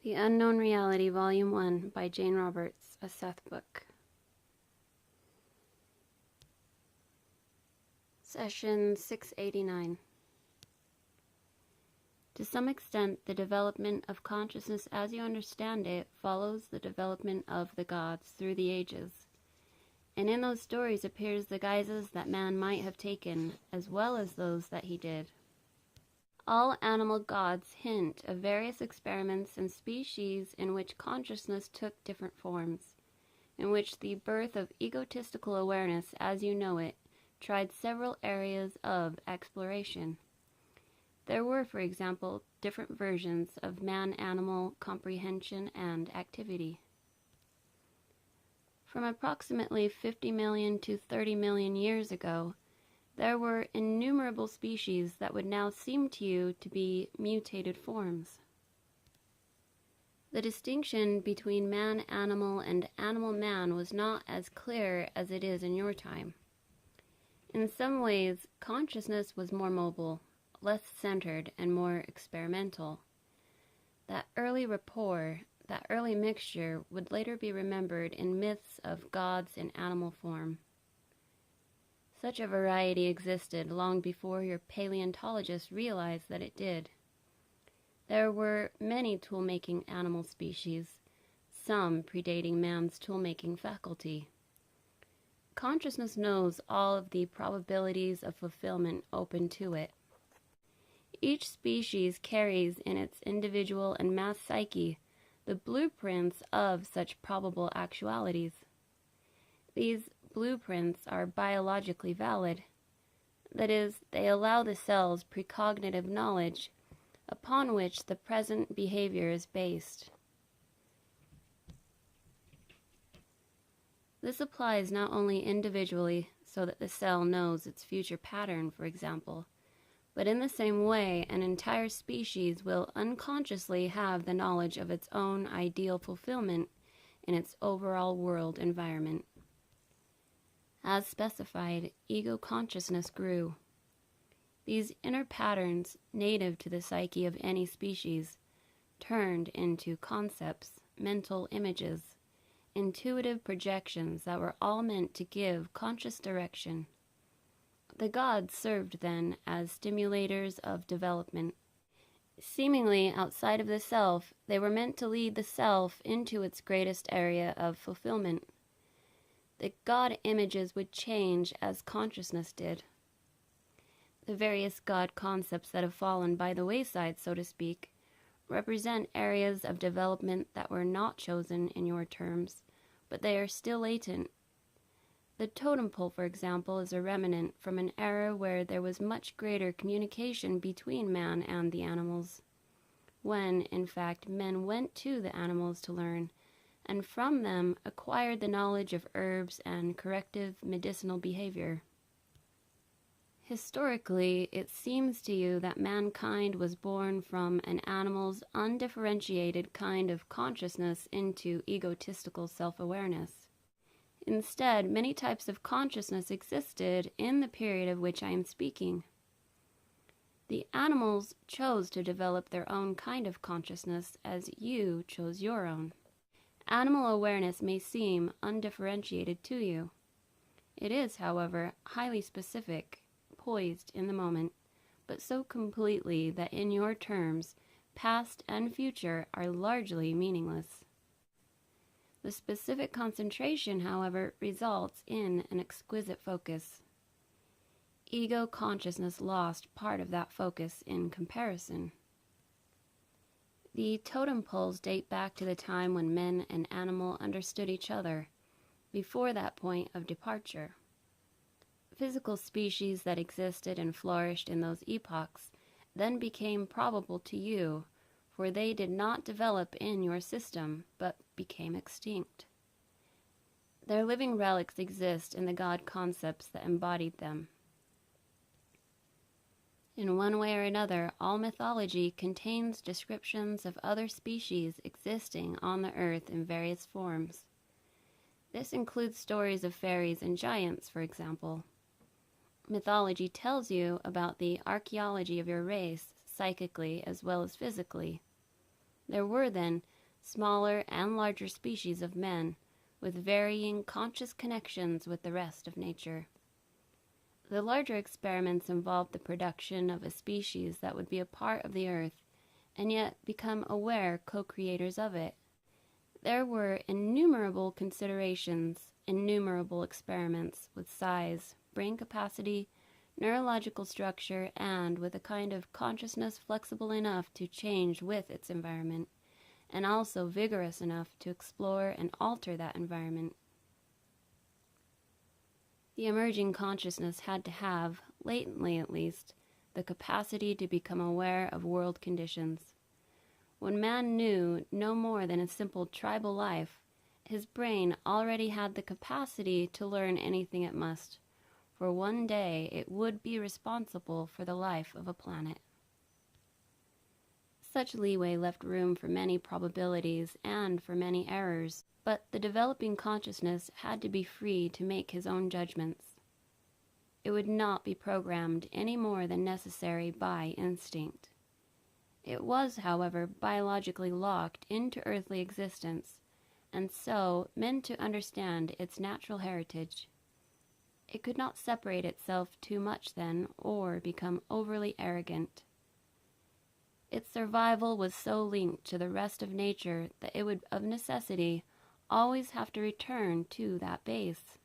The Unknown Reality, Volume 1 by Jane Roberts, a Seth book. Session 689. To some extent, the development of consciousness as you understand it follows the development of the gods through the ages, and in those stories appears the guises that man might have taken, as well as those that he did. All animal gods hint of various experiments and species in which consciousness took different forms, in which the birth of egotistical awareness as you know it tried several areas of exploration. There were, for example, different versions of man-animal comprehension and activity. From approximately 50 million to 30 million years ago, there were innumerable species that would now seem to you to be mutated forms. The distinction between man-animal and animal-man was not as clear as it is in your time. In some ways, consciousness was more mobile, less centered, and more experimental. That early rapport, that early mixture, would later be remembered in myths of gods in animal form. Such a variety existed long before your paleontologists realized that it did. There were many tool-making animal species, some predating man's tool-making faculty. Consciousness knows all of the probabilities of fulfillment open to it. Each species carries in its individual and mass psyche the blueprints of such probable actualities. These blueprints are biologically valid. That is, they allow the cell's precognitive knowledge upon which the present behavior is based. This applies not only individually, so that the cell knows its future pattern, for example, but in the same way, an entire species will unconsciously have the knowledge of its own ideal fulfillment in its overall world environment. As specified, ego consciousness grew. These inner patterns, native to the psyche of any species, turned into concepts, mental images, intuitive projections that were all meant to give conscious direction. The gods served then as stimulators of development. Seemingly outside of the self, they were meant to lead the self into its greatest area of fulfillment. The God images would change as consciousness did. The various God concepts that have fallen by the wayside, so to speak, represent areas of development that were not chosen in your terms, but they are still latent. The totem pole, for example, is a remnant from an era where there was much greater communication between man and the animals, when, in fact, men went to the animals to learn, and from them acquired the knowledge of herbs and corrective medicinal behavior. Historically, it seems to you that mankind was born from an animal's undifferentiated kind of consciousness into egotistical self-awareness. Instead, many types of consciousness existed in the period of which I am speaking. The animals chose to develop their own kind of consciousness as you chose your own. Animal awareness may seem undifferentiated to you. It is, however, highly specific, poised in the moment, but so completely that in your terms, past and future are largely meaningless. The specific concentration, however, results in an exquisite focus. Ego consciousness lost part of that focus in comparison. The totem poles date back to the time when men and animal understood each other, before that point of departure. Physical species that existed and flourished in those epochs then became probable to you, for they did not develop in your system, but became extinct. Their living relics exist in the God concepts that embodied them. In one way or another, all mythology contains descriptions of other species existing on the earth in various forms. This includes stories of fairies and giants, for example. Mythology tells you about the archaeology of your race, psychically as well as physically. There were then smaller and larger species of men, with varying conscious connections with the rest of nature. The larger experiments involved the production of a species that would be a part of the earth, and yet become aware co-creators of it. There were innumerable considerations, innumerable experiments with size, brain capacity, neurological structure, and with a kind of consciousness flexible enough to change with its environment, and also vigorous enough to explore and alter that environment. The emerging consciousness had to have, latently at least, the capacity to become aware of world conditions. When man knew no more than a simple tribal life, his brain already had the capacity to learn anything it must, for one day it would be responsible for the life of a planet. Such leeway left room for many probabilities and for many errors, but the developing consciousness had to be free to make his own judgments. It would not be programmed any more than necessary by instinct. It was, however, biologically locked into earthly existence, and so meant to understand its natural heritage. It could not separate itself too much then, or become overly arrogant. Its survival was so linked to the rest of nature that it would, of necessity, always have to return to that base.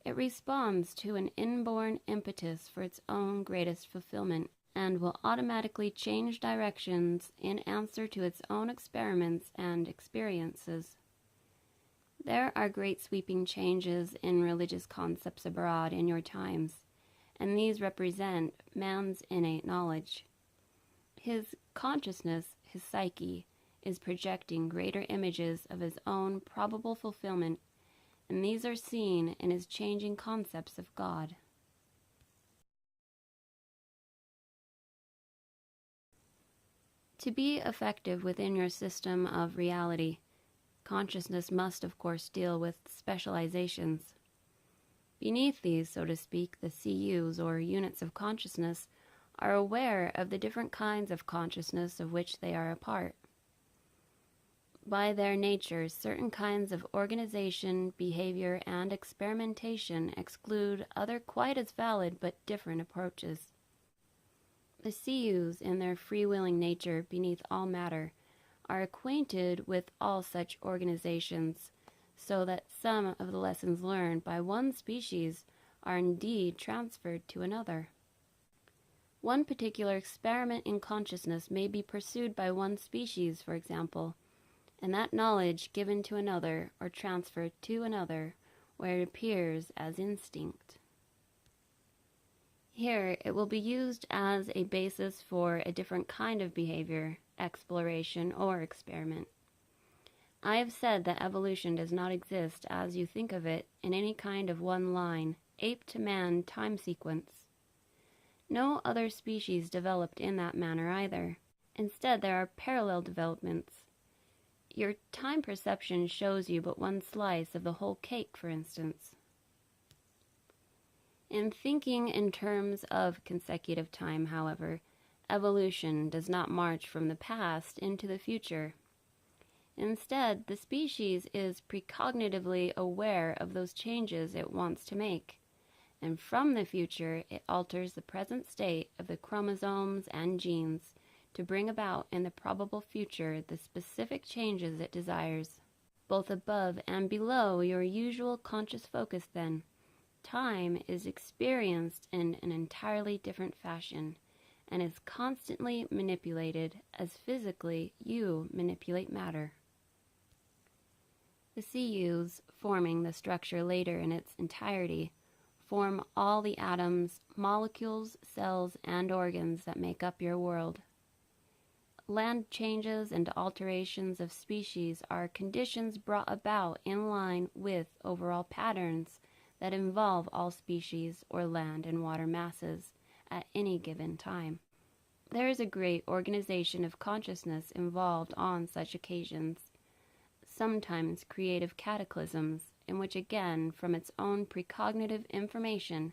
It responds to an inborn impetus for its own greatest fulfillment, and will automatically change directions in answer to its own experiments and experiences. There are great sweeping changes in religious concepts abroad in your times, and these represent man's innate knowledge. His consciousness, his psyche, is projecting greater images of his own probable fulfillment, and these are seen in his changing concepts of God. To be effective within your system of reality, consciousness must, of course, deal with specializations. Beneath these, so to speak, the CUs, or units of consciousness, are aware of the different kinds of consciousness of which they are a part. By their nature, certain kinds of organization, behavior, and experimentation exclude other quite as valid but different approaches. The CUs, in their free-willing nature beneath all matter, are acquainted with all such organizations, so that some of the lessons learned by one species are indeed transferred to another. One particular experiment in consciousness may be pursued by one species, for example, and that knowledge given to another or transferred to another, where it appears as instinct. Here, it will be used as a basis for a different kind of behavior, exploration, or experiment. I have said that evolution does not exist as you think of it in any kind of one-line, ape-to-man time sequence. No other species developed in that manner either. Instead, there are parallel developments. Your time perception shows you but one slice of the whole cake, for instance. In thinking in terms of consecutive time, however, evolution does not march from the past into the future. Instead, the species is precognitively aware of those changes it wants to make, and from the future it alters the present state of the chromosomes and genes to bring about in the probable future the specific changes it desires. Both above and below your usual conscious focus, then, time is experienced in an entirely different fashion, and is constantly manipulated as physically you manipulate matter. The CUs, forming the structure later in its entirety, form all the atoms, molecules, cells, and organs that make up your world. Land changes and alterations of species are conditions brought about in line with overall patterns that involve all species or land and water masses at any given time. There is a great organization of consciousness involved on such occasions, sometimes creative cataclysms, in which again, from its own precognitive information,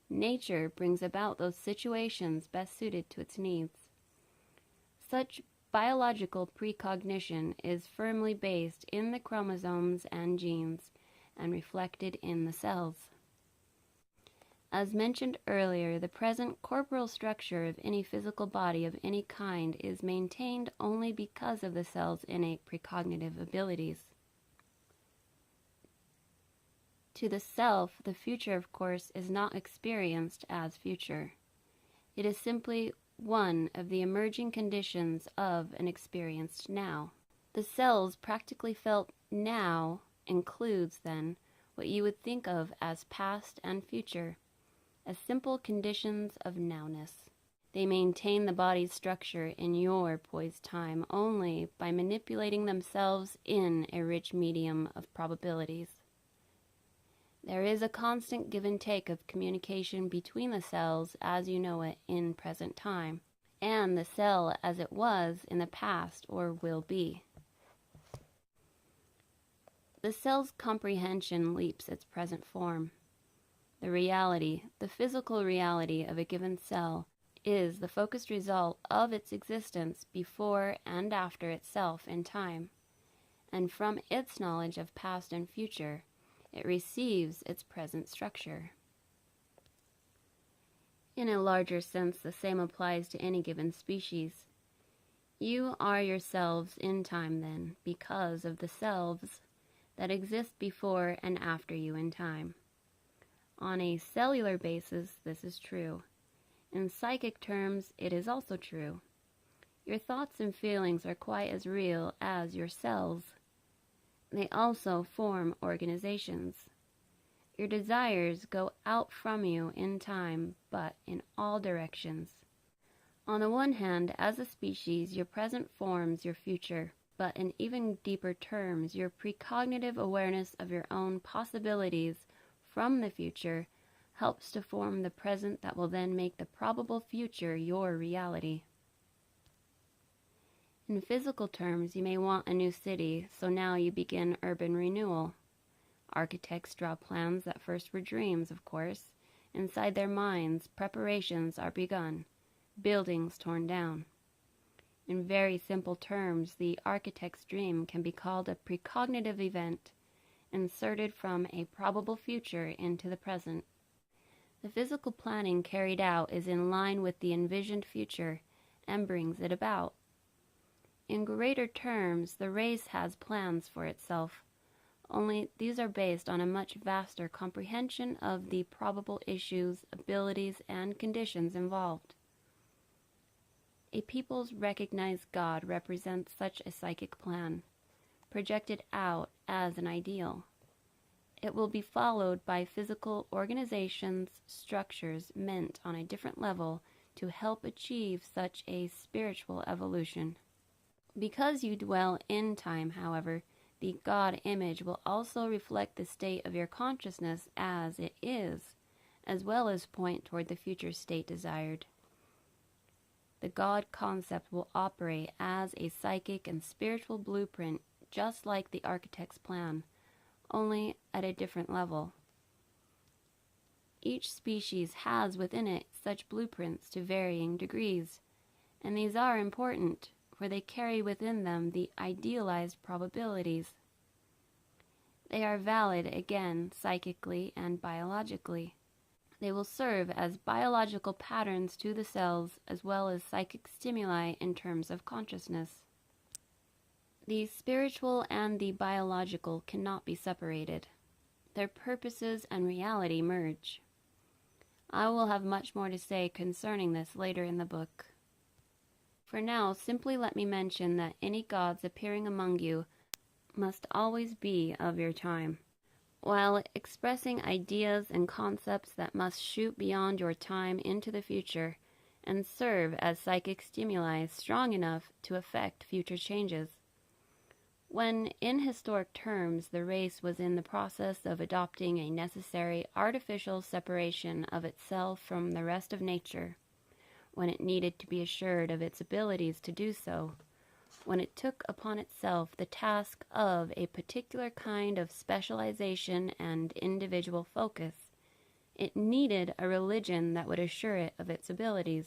nature brings about those situations best suited to its needs. Such biological precognition is firmly based in the chromosomes and genes and reflected in the cells. As mentioned earlier, the present corporeal structure of any physical body of any kind is maintained only because of the cell's innate precognitive abilities. To the self, the future, of course, is not experienced as future. It is simply one of the emerging conditions of an experienced now. The cell's practically felt now includes, then, what you would think of as past and future, as simple conditions of nowness. They maintain the body's structure in your poised time only by manipulating themselves in a rich medium of probabilities. There is a constant give and take of communication between the cells as you know it in present time, and the cell as it was in the past or will be. The cell's comprehension leaps its present form. The reality, the physical reality of a given cell, is the focused result of its existence before and after itself in time, and from its knowledge of past and future, it receives its present structure. In a larger sense, the same applies to any given species. You are yourselves in time, then, because of the selves that exist before and after you in time. On a cellular basis, this is true. In psychic terms, it is also true. Your thoughts and feelings are quite as real as your cells. They also form organizations. Your desires go out from you in time, but in all directions. On the one hand, as a species, your present forms your future, but in even deeper terms, your precognitive awareness of your own possibilities from the future helps to form the present that will then make the probable future your reality. In physical terms, you may want a new city, so now you begin urban renewal. Architects draw plans that first were dreams, of course. Inside their minds, preparations are begun, buildings torn down. In very simple terms, the architect's dream can be called a precognitive event, inserted from a probable future into the present. The physical planning carried out is in line with the envisioned future and brings it about. In greater terms, the race has plans for itself, only these are based on a much vaster comprehension of the probable issues, abilities, and conditions involved. A people's recognized God represents such a psychic plan, projected out as an ideal. It will be followed by physical organizations, structures meant on a different level to help achieve such a spiritual evolution. Because you dwell in time, however, the God image will also reflect the state of your consciousness as it is, as well as point toward the future state desired. The God concept will operate as a psychic and spiritual blueprint, just like the architect's plan, only at a different level. Each species has within it such blueprints to varying degrees, and these are important, for they carry within them the idealized probabilities. They are valid, again, psychically and biologically. They will serve as biological patterns to the cells as well as psychic stimuli in terms of consciousness. The spiritual and the biological cannot be separated. Their purposes and reality merge. I will have much more to say concerning this later in the book. For now, simply let me mention that any gods appearing among you must always be of your time. While expressing ideas and concepts that must shoot beyond your time into the future and serve as psychic stimuli strong enough to affect future changes. When, in historic terms, the race was in the process of adopting a necessary artificial separation of itself from the rest of nature, when it needed to be assured of its abilities to do so, when it took upon itself the task of a particular kind of specialization and individual focus, it needed a religion that would assure it of its abilities.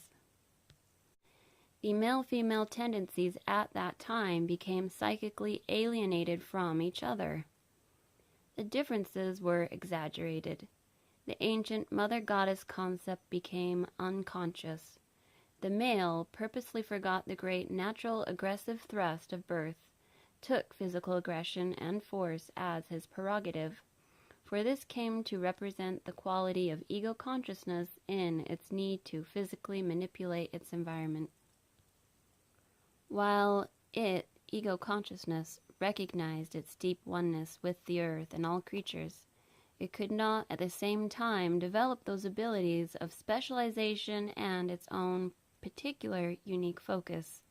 The male-female tendencies at that time became psychically alienated from each other. The differences were exaggerated. The ancient mother goddess concept became unconscious. The male purposely forgot the great natural aggressive thrust of birth, took physical aggression and force as his prerogative, for this came to represent the quality of ego consciousness in its need to physically manipulate its environment. While ego consciousness, recognized its deep oneness with the earth and all creatures, it could not at the same time develop those abilities of specialization and its own particular unique focus.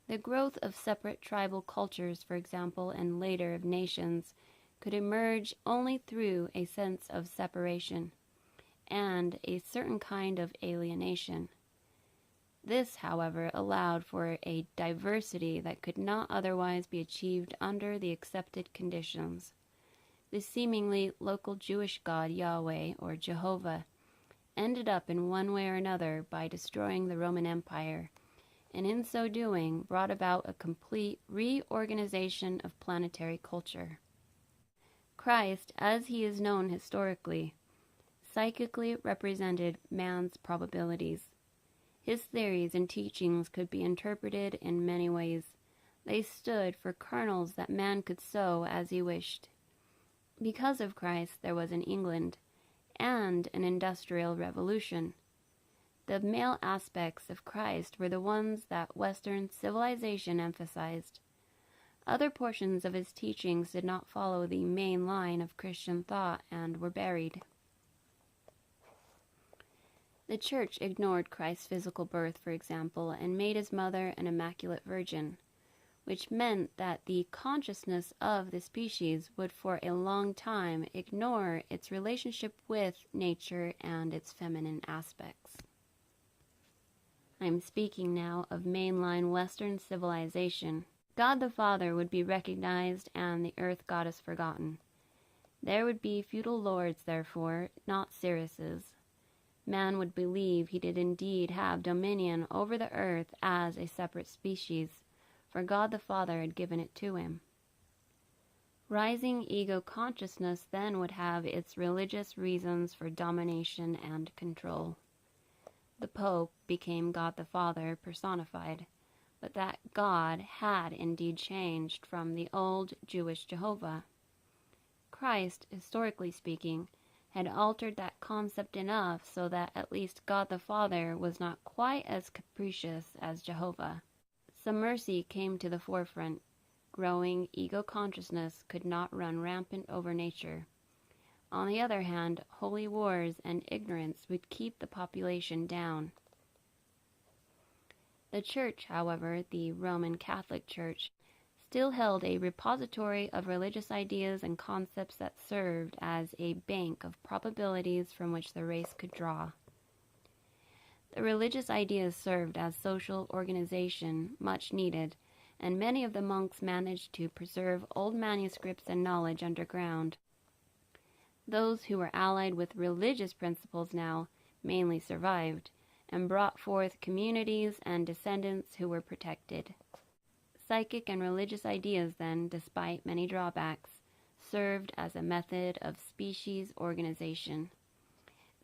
The growth of separate tribal cultures, for example, and later of nations, could emerge only through a sense of separation and a certain kind of alienation. This, however, allowed for a diversity that could not otherwise be achieved under the accepted conditions. The seemingly local Jewish god Yahweh, or Jehovah, ended up in one way or another by destroying the Roman Empire, and in so doing brought about a complete reorganization of planetary culture. Christ, as he is known historically, psychically represented man's probabilities. His theories and teachings could be interpreted in many ways. They stood for kernels that man could sow as he wished. Because of Christ, there was an England and an industrial revolution. The male aspects of Christ were the ones that Western civilization emphasized. Other portions of his teachings did not follow the main line of Christian thought and were buried. The Church ignored Christ's physical birth, for example, and made his mother an immaculate virgin, which meant that the consciousness of the species would for a long time ignore its relationship with nature and its feminine aspects. I am speaking now of mainline Western civilization. God the Father would be recognized and the earth goddess forgotten. There would be feudal lords, therefore, not Sirius's. Man would believe he did indeed have dominion over the earth as a separate species, for God the Father had given it to him. Rising ego consciousness then would have its religious reasons for domination and control. The Pope became God the Father personified, but that God had indeed changed from the old Jewish Jehovah. Christ, historically speaking, had altered that concept enough so that at least God the Father was not quite as capricious as Jehovah. Some mercy came to the forefront. Growing ego consciousness could not run rampant over nature. On the other hand, holy wars and ignorance would keep the population down. The Church, however, the Roman Catholic Church, still held a repository of religious ideas and concepts that served as a bank of probabilities from which the race could draw. The religious ideas served as social organization, much needed, and many of the monks managed to preserve old manuscripts and knowledge underground. Those who were allied with religious principles now mainly survived, and brought forth communities and descendants who were protected. Psychic and religious ideas then, despite many drawbacks, served as a method of species organization.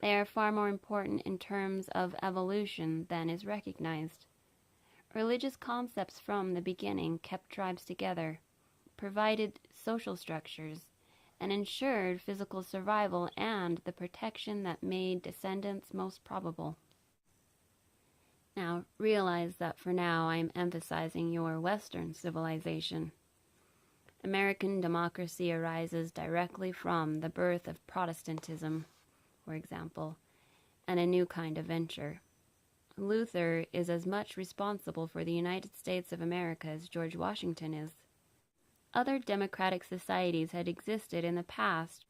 They are far more important in terms of evolution than is recognized. Religious concepts from the beginning kept tribes together, provided social structures, and ensured physical survival and the protection that made descendants most probable. Now, realize that for now I am emphasizing your Western civilization. American democracy arises directly from the birth of Protestantism, for example, and a new kind of venture. Luther is as much responsible for the United States of America as George Washington is. Other democratic societies had existed in the past,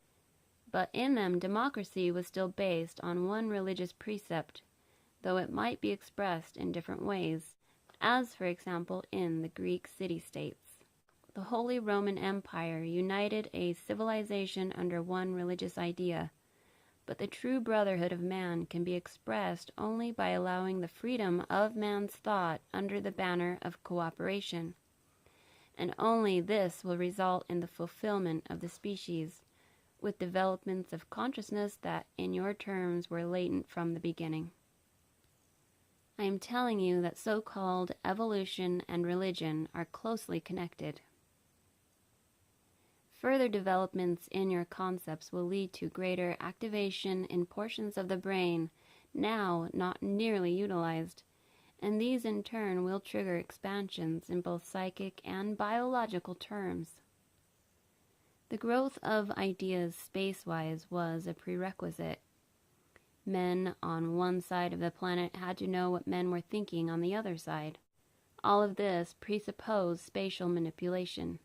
but in them democracy was still based on one religious precept, though it might be expressed in different ways, as for example in the Greek city-states. The Holy Roman Empire united a civilization under one religious idea, But the true brotherhood of man can be expressed only by allowing the freedom of man's thought under the banner of cooperation. And only this will result in the fulfillment of the species, with developments of consciousness that, in your terms, were latent from the beginning. I am telling you that so-called evolution and religion are closely connected. Further developments in your concepts will lead to greater activation in portions of the brain now not nearly utilized, and these in turn will trigger expansions in both psychic and biological terms. The growth of ideas space-wise was a prerequisite. Men on one side of the planet had to know what men were thinking on the other side. All of this presupposed spatial manipulation.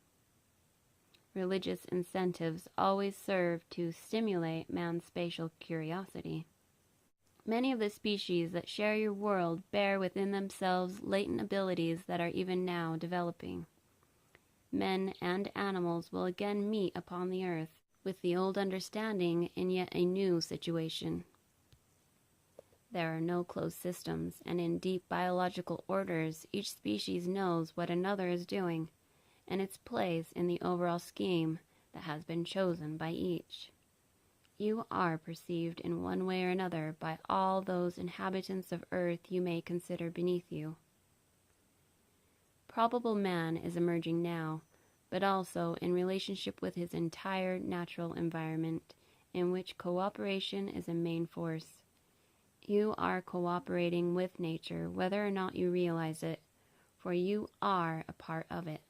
Religious incentives always serve to stimulate man's spatial curiosity. Many of the species that share your world bear within themselves latent abilities that are even now developing. Men and animals will again meet upon the earth with the old understanding in yet a new situation. There are no closed systems, and in deep biological orders, each species knows what another is doing and its place in the overall scheme that has been chosen by each. You are perceived in one way or another by all those inhabitants of Earth you may consider beneath you. Probable man is emerging now, but also in relationship with his entire natural environment, in which cooperation is a main force. You are cooperating with nature, whether or not you realize it, for you are a part of it.